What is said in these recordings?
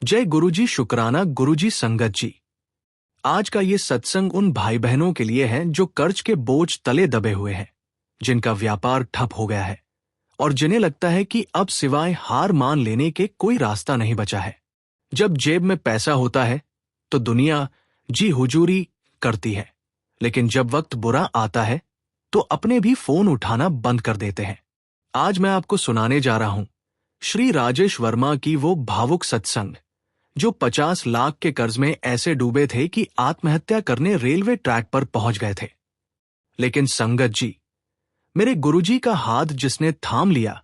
जय गुरुजी, शुक्राना गुरुजी। संगत जी, आज का ये सत्संग उन भाई बहनों के लिए है जो कर्ज के बोझ तले दबे हुए हैं, जिनका व्यापार ठप हो गया है और जिन्हें लगता है कि अब सिवाय हार मान लेने के कोई रास्ता नहीं बचा है। जब जेब में पैसा होता है तो दुनिया जी हुजूरी करती है, लेकिन जब वक्त बुरा आता है तो अपने भी फोन उठाना बंद कर देते हैं। आज मैं आपको सुनाने जा रहा हूं श्री राजेश वर्मा की वो भावुक सत्संग, जो 50 लाख के कर्ज में ऐसे डूबे थे कि आत्महत्या करने रेलवे ट्रैक पर पहुंच गए थे। लेकिन संगत जी, मेरे गुरुजी का हाथ जिसने थाम लिया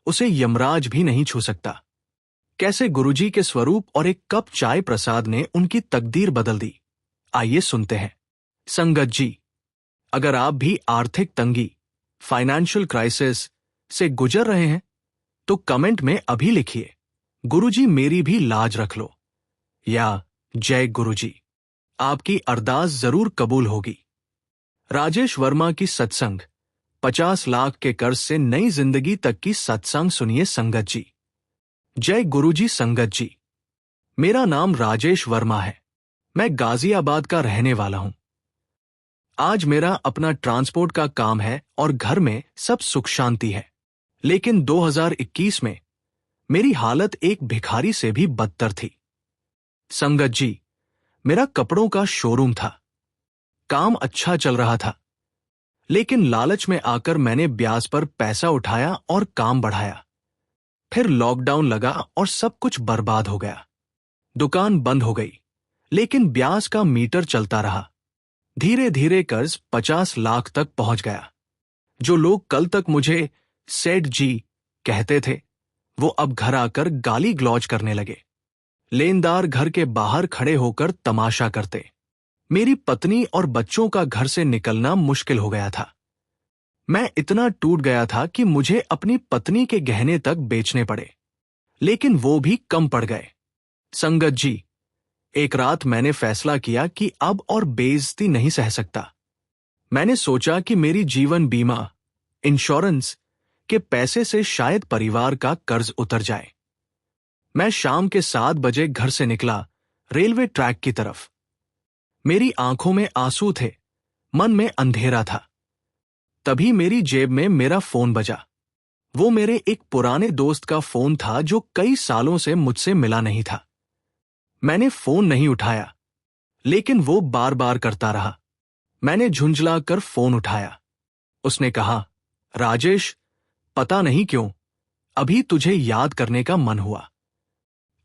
उसे यमराज भी नहीं छू सकता। कैसे गुरुजी के स्वरूप और एक कप चाय प्रसाद ने उनकी तकदीर बदल दी, आइए सुनते हैं। संगत जी, अगर आप भी आर्थिक तंगी, फाइनेंशियल क्राइसिस से गुजर रहे हैं तो कमेंट में अभी लिखिए, गुरुजी मेरी भी लाज रख लो, या जय गुरुजी। आपकी अरदास जरूर कबूल होगी। राजेश वर्मा की सत्संग, 50 लाख के कर्ज से नई जिंदगी तक की सत्संग सुनिए संगत जी। जय गुरुजी। संगत जी, मेरा नाम राजेश वर्मा है। मैं गाजियाबाद का रहने वाला हूं। आज मेरा अपना ट्रांसपोर्ट का काम है और घर में सब सुख शांति है। लेकिन 2021 में मेरी हालत एक भिखारी से भी बदतर थी। संगत जी, मेरा कपड़ों का शोरूम था। काम अच्छा चल रहा था, लेकिन लालच में आकर मैंने ब्याज पर पैसा उठाया और काम बढ़ाया। फिर लॉकडाउन लगा और सब कुछ बर्बाद हो गया। दुकान बंद हो गई, लेकिन ब्याज का मीटर चलता रहा। धीरे धीरे कर्ज 50 लाख तक पहुंच गया। जो लोग कल तक मुझे सेठ जी कहते थे, वो अब घर आकर गाली ग्लौज करने लगे। लेनदार घर के बाहर खड़े होकर तमाशा करते। मेरी पत्नी और बच्चों का घर से निकलना मुश्किल हो गया था। मैं इतना टूट गया था कि मुझे अपनी पत्नी के गहने तक बेचने पड़े, लेकिन वो भी कम पड़ गए। संगत जी, एक रात मैंने फैसला किया कि अब और बेइज्जती नहीं सह सकता। मैंने सोचा कि मेरी जीवन बीमा, इंश्योरेंस के पैसे से शायद परिवार का कर्ज उतर जाए। मैं शाम के 7 बजे घर से निकला, रेलवे ट्रैक की तरफ। मेरी आंखों में आंसू थे, मन में अंधेरा था। तभी मेरी जेब में मेरा फोन बजा। वो मेरे एक पुराने दोस्त का फोन था जो कई सालों से मुझसे मिला नहीं था। मैंने फोन नहीं उठाया, लेकिन वो बार बार करता रहा। मैंने झुंझला कर फोन उठाया। उसने कहा, राजेश, पता नहीं क्यों अभी तुझे याद करने का मन हुआ।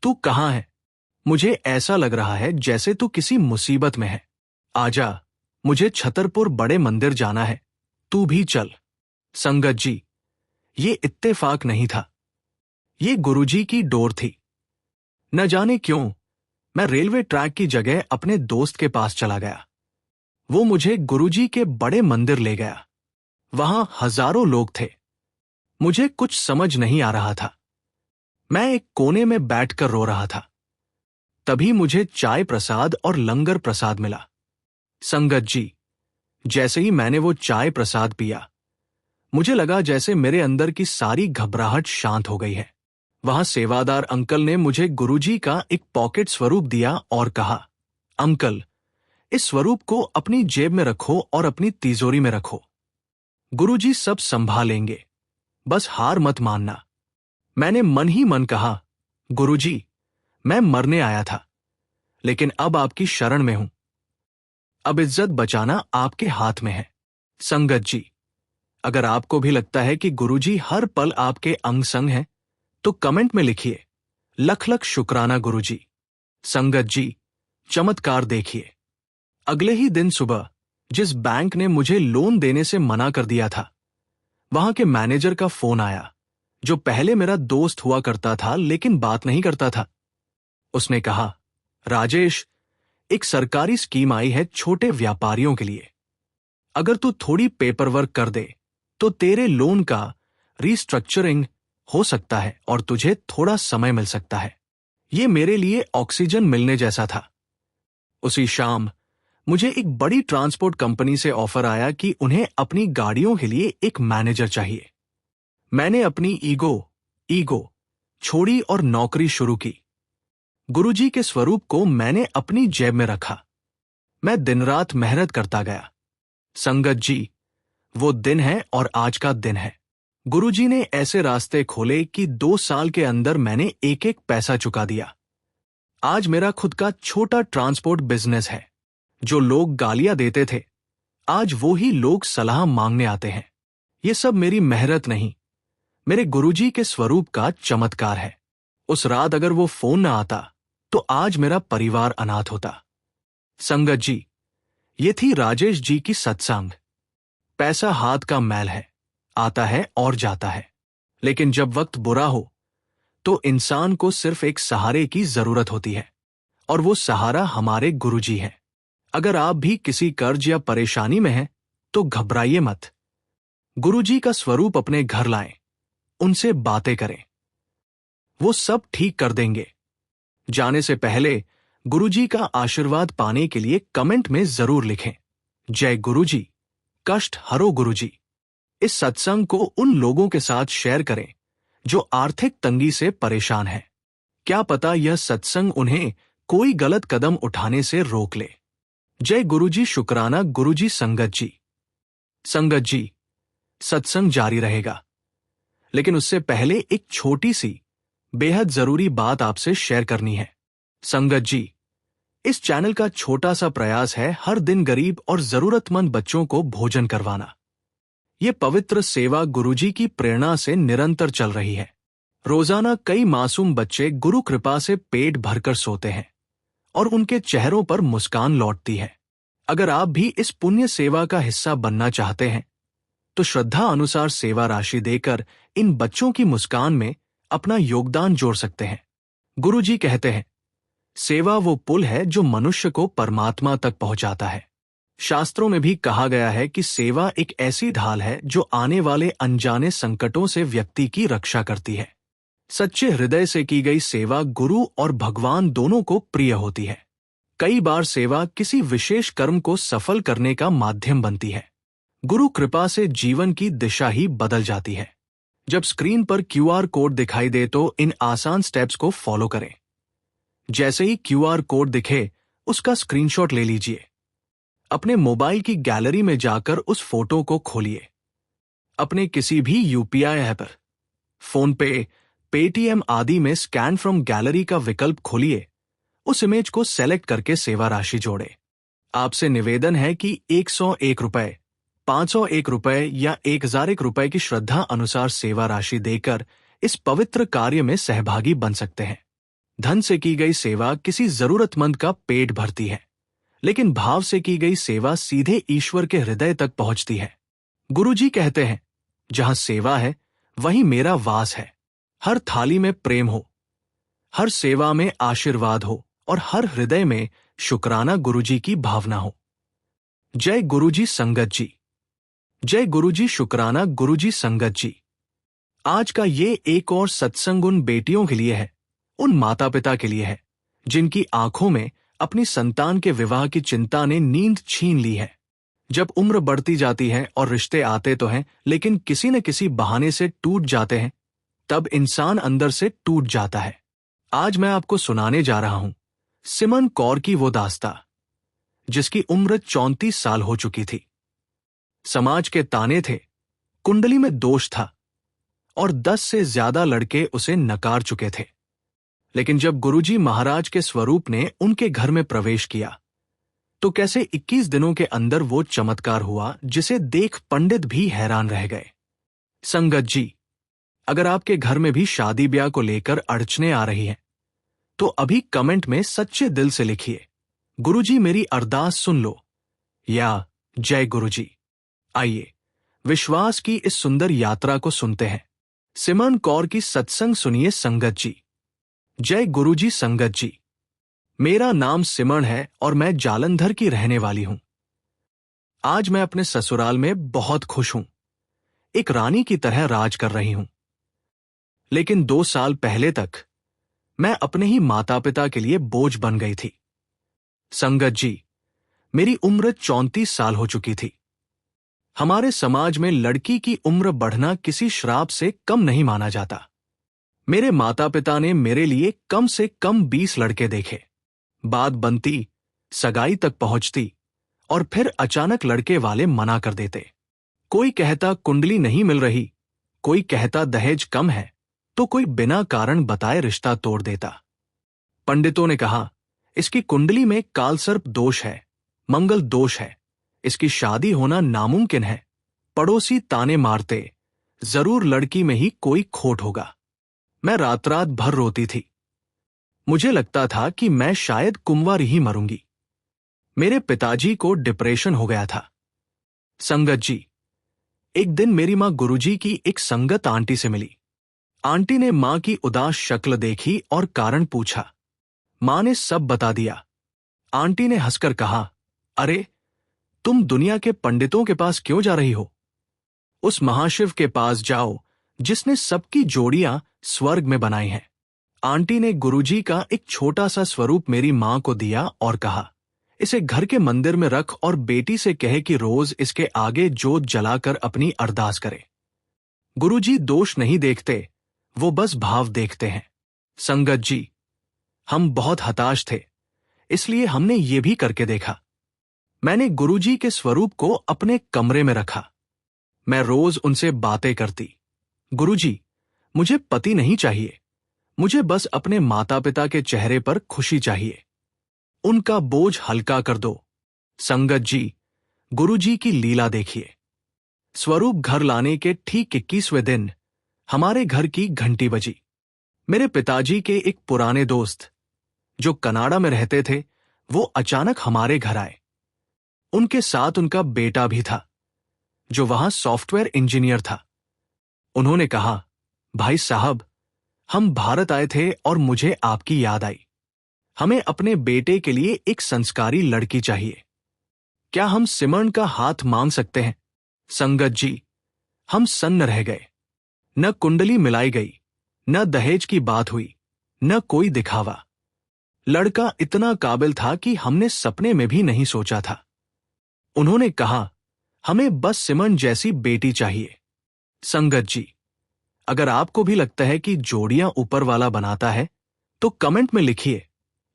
तू कहाँ है? मुझे ऐसा लग रहा है जैसे तू किसी मुसीबत में है। आजा, मुझे छतरपुर बड़े मंदिर जाना है, तू भी चल। संगत जी, ये इत्तेफाक नहीं था, ये गुरुजी की डोर थी। न जाने क्यों मैं रेलवे ट्रैक की जगह अपने दोस्त के पास चला गया। वो मुझे गुरुजी के बड़े मंदिर ले गया। वहां हजारों लोग थे। मुझे कुछ समझ नहीं आ रहा था। मैं एक कोने में बैठकर रो रहा था। तभी मुझे चाय प्रसाद और लंगर प्रसाद मिला। संगत जी, जैसे ही मैंने वो चाय प्रसाद पिया, मुझे लगा जैसे मेरे अंदर की सारी घबराहट शांत हो गई है। वहां सेवादार अंकल ने मुझे गुरुजी का एक पॉकेट स्वरूप दिया और कहा, अंकल, इस स्वरूप को अपनी जेब में रखो और अपनी तिजोरी में रखो। गुरुजी सब संभालेंगे, बस हार मत मानना। मैंने मन ही मन कहा, गुरुजी, मैं मरने आया था, लेकिन अब आपकी शरण में हूं। अब इज्जत बचाना आपके हाथ में है। संगत जी, अगर आपको भी लगता है कि गुरुजी हर पल आपके अंग संग हैं, तो कमेंट में लिखिए, लख लख शुक्राना गुरुजी। संगत जी, चमत्कार देखिए। अगले ही दिन सुबह जिस बैंक ने मुझे लोन देने से मना कर दिया था, वहां के मैनेजर का फोन आया, जो पहले मेरा दोस्त हुआ करता था लेकिन बात नहीं करता था। उसने कहा, राजेश, एक सरकारी स्कीम आई है छोटे व्यापारियों के लिए। अगर तू थोड़ी पेपर वर्क कर दे तो तेरे लोन का रीस्ट्रक्चरिंग हो सकता है और तुझे थोड़ा समय मिल सकता है। ये मेरे लिए ऑक्सीजन मिलने जैसा था। उसी शाम मुझे एक बड़ी ट्रांसपोर्ट कंपनी से ऑफर आया कि उन्हें अपनी गाड़ियों के लिए एक मैनेजर चाहिए। मैंने अपनी ईगो छोड़ी और नौकरी शुरू की। गुरुजी के स्वरूप को मैंने अपनी जेब में रखा। मैं दिन रात मेहनत करता गया। संगत जी, वो दिन है और आज का दिन है। गुरुजी ने ऐसे रास्ते खोले कि 2 साल के अंदर मैंने एक एक पैसा चुका दिया। आज मेरा खुद का छोटा ट्रांसपोर्ट बिजनेस है। जो लोग गालियां देते थे, आज वो ही लोग सलाह मांगने आते हैं। ये सब मेरी मेहनत नहीं, मेरे गुरुजी के स्वरूप का चमत्कार है। उस रात अगर वो फोन न आता तो आज मेरा परिवार अनाथ होता। संगत जी, ये थी राजेश जी की सत्संग। पैसा हाथ का मैल है, आता है और जाता है, लेकिन जब वक्त बुरा हो तो इंसान को सिर्फ एक सहारे की जरूरत होती है, और वो सहारा हमारे गुरुजी हैं। अगर आप भी किसी कर्ज या परेशानी में हैं तो घबराइए मत। गुरुजी का स्वरूप अपने घर लाएं, उनसे बातें करें, वो सब ठीक कर देंगे। जाने से पहले गुरुजी का आशीर्वाद पाने के लिए कमेंट में जरूर लिखें, जय गुरुजी, कष्ट हरो गुरुजी। इस सत्संग को उन लोगों के साथ शेयर करें जो आर्थिक तंगी से परेशान हैं। क्या पता यह सत्संग उन्हें कोई गलत कदम उठाने से रोक ले। जय गुरुजी। शुक्राना गुरुजी। संगत जी। संगत जी, सत्संग जारी रहेगा, लेकिन उससे पहले एक छोटी सी बेहद जरूरी बात आपसे शेयर करनी है। संगत जी, इस चैनल का छोटा सा प्रयास है हर दिन गरीब और जरूरतमंद बच्चों को भोजन करवाना। ये पवित्र सेवा गुरुजी की प्रेरणा से निरंतर चल रही है। रोजाना कई मासूम बच्चे गुरु कृपा से पेट भरकर सोते हैं और उनके चेहरों पर मुस्कान लौटती है। अगर आप भी इस पुण्य सेवा का हिस्सा बनना चाहते हैं तो श्रद्धा अनुसार सेवा राशि देकर इन बच्चों की मुस्कान में अपना योगदान जोड़ सकते हैं। गुरुजी कहते हैं, सेवा वो पुल है जो मनुष्य को परमात्मा तक पहुंचाता है। शास्त्रों में भी कहा गया है कि सेवा एक ऐसी ढाल है जो आने वाले अनजाने संकटों से व्यक्ति की रक्षा करती है। सच्चे हृदय से की गई सेवा गुरु और भगवान दोनों को प्रिय होती है। कई बार सेवा किसी विशेष कर्म को सफल करने का माध्यम बनती है। गुरु कृपा से जीवन की दिशा ही बदल जाती है। जब स्क्रीन पर QR कोड दिखाई दे तो इन आसान स्टेप्स को फॉलो करें। जैसे ही QR कोड दिखे, उसका स्क्रीनशॉट ले लीजिए। अपने मोबाइल की गैलरी में जाकर उस फोटो को खोलिए। अपने किसी भी UPI ऐप, फोन पे, पेटीएम आदि में स्कैन फ्रॉम गैलरी का विकल्प खोलिए। उस इमेज को सेलेक्ट करके सेवा राशि जोड़े। आपसे निवेदन है कि 101 रुपए, 501 रुपए या 1001 रुपए की श्रद्धा अनुसार सेवा राशि देकर इस पवित्र कार्य में सहभागी बन सकते हैं। धन से की गई सेवा किसी जरूरतमंद का पेट भरती है, लेकिन भाव से की गई सेवा सीधे ईश्वर के हृदय तक पहुंचती है। गुरुजी कहते हैं, जहां सेवा है वहीं मेरा वास है। हर थाली में प्रेम हो, हर सेवा में आशीर्वाद हो और हर हृदय में शुक्राना गुरुजी की भावना हो। जय गुरुजी। संगत जी। जय गुरुजी। शुक्राना गुरुजी। संगत जी, आज का ये एक और सत्संग उन बेटियों के लिए है, उन माता पिता के लिए है जिनकी आंखों में अपनी संतान के विवाह की चिंता ने नींद छीन ली है। जब उम्र बढ़ती जाती है और रिश्ते आते तो हैं लेकिन किसी न किसी बहाने से टूट जाते हैं, तब इंसान अंदर से टूट जाता है। आज मैं आपको सुनाने जा रहा हूं सिमन कौर की वो दास्तां जिसकी उम्र 34 साल हो चुकी थी। समाज के ताने थे, कुंडली में दोष था और 10 से ज्यादा लड़के उसे नकार चुके थे। लेकिन जब गुरुजी महाराज के स्वरूप ने उनके घर में प्रवेश किया तो कैसे 21 दिनों के अंदर वो चमत्कार हुआ जिसे देख पंडित भी हैरान रह गए। संगत जी, अगर आपके घर में भी शादी ब्याह को लेकर अड़चने आ रही हैं, तो अभी कमेंट में सच्चे दिल से लिखिए, गुरुजी मेरी अरदास सुन लो, या जय गुरुजी। आइए विश्वास की इस सुंदर यात्रा को सुनते हैं। सिमन कौर की सत्संग सुनिए। संगत जी। जय गुरुजी। संगत जी, मेरा नाम सिमन है और मैं जालंधर की रहने वाली हूं। आज मैं अपने ससुराल में बहुत खुश हूं, एक रानी की तरह राज कर रही हूं। लेकिन 2 साल पहले तक मैं अपने ही माता पिता के लिए बोझ बन गई थी। संगत जी, मेरी उम्र 34 साल हो चुकी थी। हमारे समाज में लड़की की उम्र बढ़ना किसी श्राप से कम नहीं माना जाता। मेरे माता पिता ने मेरे लिए कम से कम 20 लड़के देखे। बात बनती, सगाई तक पहुंचती, और फिर अचानक लड़के वाले मना कर देते। कोई कहता कुंडली नहीं मिल रही, कोई कहता दहेज कम है, तो कोई बिना कारण बताए रिश्ता तोड़ देता। पंडितों ने कहा, इसकी कुंडली में कालसर्प दोष है, मंगल दोष है, इसकी शादी होना नामुमकिन है। पड़ोसी ताने मारते, जरूर लड़की में ही कोई खोट होगा। मैं रात रात भर रोती थी। मुझे लगता था कि मैं शायद कुंवारी ही मरूंगी। मेरे पिताजी को डिप्रेशन हो गया था। संगत जी, एक दिन मेरी मां गुरुजी की एक संगत आंटी से मिली। आंटी ने मां की उदास शक्ल देखी और कारण पूछा। मां ने सब बता दिया। आंटी ने हंसकर कहा, अरे, तुम दुनिया के पंडितों के पास क्यों जा रही हो? उस महाशिव के पास जाओ जिसने सबकी जोड़ियां स्वर्ग में बनाई हैं। आंटी ने गुरुजी का एक छोटा सा स्वरूप मेरी मां को दिया और कहा, इसे घर के मंदिर में रख और बेटी से कहे कि रोज इसके आगे जोत जलाकर अपनी अरदास करे। गुरुजी दोष नहीं देखते, वो बस भाव देखते हैं। संगत जी, हम बहुत हताश थे, इसलिए हमने ये भी करके देखा। मैंने गुरुजी के स्वरूप को अपने कमरे में रखा। मैं रोज उनसे बातें करती। गुरुजी, मुझे पति नहीं चाहिए, मुझे बस अपने माता पिता के चेहरे पर खुशी चाहिए। उनका बोझ हल्का कर दो। संगत जी, गुरुजी की लीला देखिए। स्वरूप घर लाने के ठीक 21वें दिन हमारे घर की घंटी बजी। मेरे पिताजी के एक पुराने दोस्त, जो कनाडा में रहते थे, वो अचानक हमारे घर आए। उनके साथ उनका बेटा भी था, जो वहां सॉफ्टवेयर इंजीनियर था। उन्होंने कहा, भाई साहब, हम भारत आए थे और मुझे आपकी याद आई। हमें अपने बेटे के लिए एक संस्कारी लड़की चाहिए। क्या हम सिमरन का हाथ मांग सकते हैं? संगत जी, हम सन्न रह गए। न कुंडली मिलाई गई, न दहेज की बात हुई, न कोई दिखावा। लड़का इतना काबिल था कि हमने सपने में भी नहीं सोचा था। उन्होंने कहा, हमें बस सिमरन जैसी बेटी चाहिए। संगत जी, अगर आपको भी लगता है कि जोड़ियां ऊपर वाला बनाता है, तो कमेंट में लिखिए,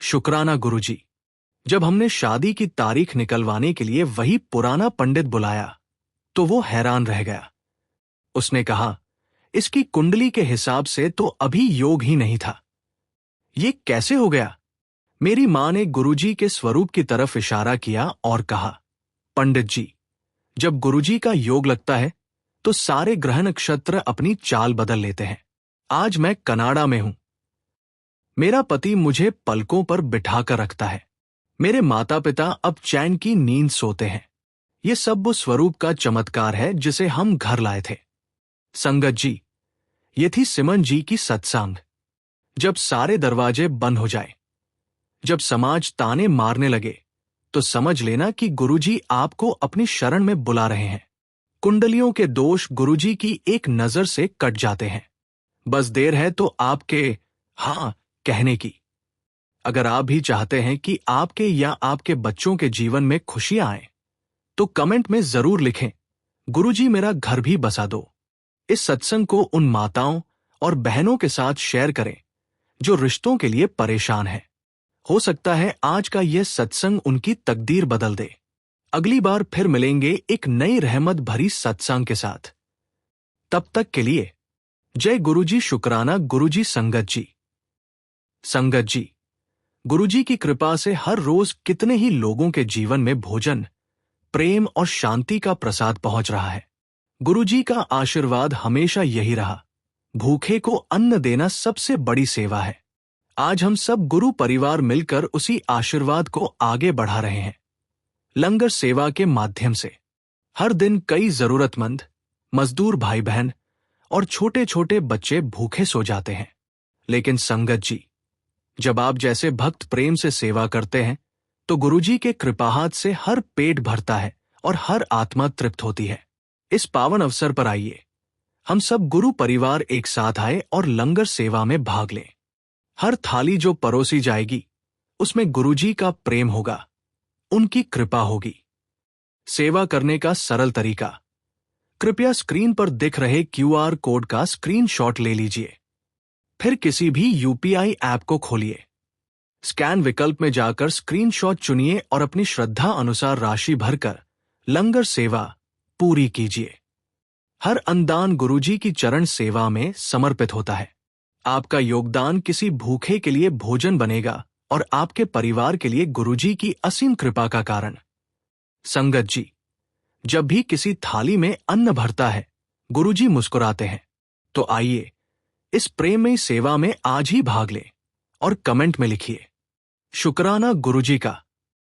शुक्राना गुरुजी। जब हमने शादी की तारीख निकलवाने के लिए वही पुराना पंडित बुलाया, तो वो हैरान रह गया। उसने कहा, इसकी कुंडली के हिसाब से तो अभी योग ही नहीं था। ये कैसे हो गया? मेरी मां ने गुरुजी के स्वरूप की तरफ इशारा किया और कहा, पंडित जी, जब गुरुजी का योग लगता है तो सारे ग्रह नक्षत्र अपनी चाल बदल लेते हैं। आज मैं कनाडा में हूं। मेरा पति मुझे पलकों पर बिठाकर रखता है। मेरे माता पिता अब चैन की नींद सोते हैं। ये सब वो स्वरूप का चमत्कार है जिसे हम घर लाए थे। संगत जी, ये थी सिमरन जी की सत्संग। जब सारे दरवाजे बंद हो जाए, जब समाज ताने मारने लगे, तो समझ लेना कि गुरुजी आपको अपनी शरण में बुला रहे हैं। कुंडलियों के दोष गुरुजी की एक नजर से कट जाते हैं। बस देर है तो आपके हाँ कहने की। अगर आप भी चाहते हैं कि आपके या आपके बच्चों के जीवन में खुशियां आए, तो कमेंट में जरूर लिखें, गुरुजी मेरा घर भी बसा दो। इस सत्संग को उन माताओं और बहनों के साथ शेयर करें जो रिश्तों के लिए परेशान हैं। हो सकता है आज का यह सत्संग उनकी तकदीर बदल दे। अगली बार फिर मिलेंगे एक नई रहमत भरी सत्संग के साथ। तब तक के लिए जय गुरुजी। शुक्राना गुरुजी। संगत जी, संगत जी, गुरुजी की कृपा से हर रोज कितने ही लोगों के जीवन में भोजन, प्रेम और शांति का प्रसाद पहुंच रहा है। गुरुजी का आशीर्वाद हमेशा यही रहा, भूखे को अन्न देना सबसे बड़ी सेवा है। आज हम सब गुरु परिवार मिलकर उसी आशीर्वाद को आगे बढ़ा रहे हैं। लंगर सेवा के माध्यम से हर दिन कई जरूरतमंद, मजदूर भाई बहन और छोटे छोटे बच्चे भूखे सो जाते हैं। लेकिन संगत जी, जब आप जैसे भक्त प्रेम से सेवा करते हैं, तो गुरुजी के कृपाहाथ से हर पेट भरता है और हर आत्मा तृप्त होती है। इस पावन अवसर पर आइए, हम सब गुरु परिवार एक साथ आए और लंगर सेवा में भाग लें। हर थाली जो परोसी जाएगी, उसमें गुरुजी का प्रेम होगा, उनकी कृपा होगी। सेवा करने का सरल तरीका, कृपया स्क्रीन पर दिख रहे QR कोड का स्क्रीनशॉट ले लीजिए। फिर किसी भी यूपीआई ऐप को खोलिए। स्कैन विकल्प में जाकर स्क्रीनशॉट चुनिए और अपनी श्रद्धा अनुसार राशि भरकर लंगर सेवा पूरी कीजिए। हर अनुदान गुरुजी की चरण सेवा में समर्पित होता है। आपका योगदान किसी भूखे के लिए भोजन बनेगा और आपके परिवार के लिए गुरुजी की असीम कृपा का कारण। संगत जी, जब भी किसी थाली में अन्न भरता है, गुरुजी मुस्कुराते हैं। तो आइए इस प्रेममयी सेवा में आज ही भाग लें और कमेंट में लिखिए, शुक्राना गुरुजी का।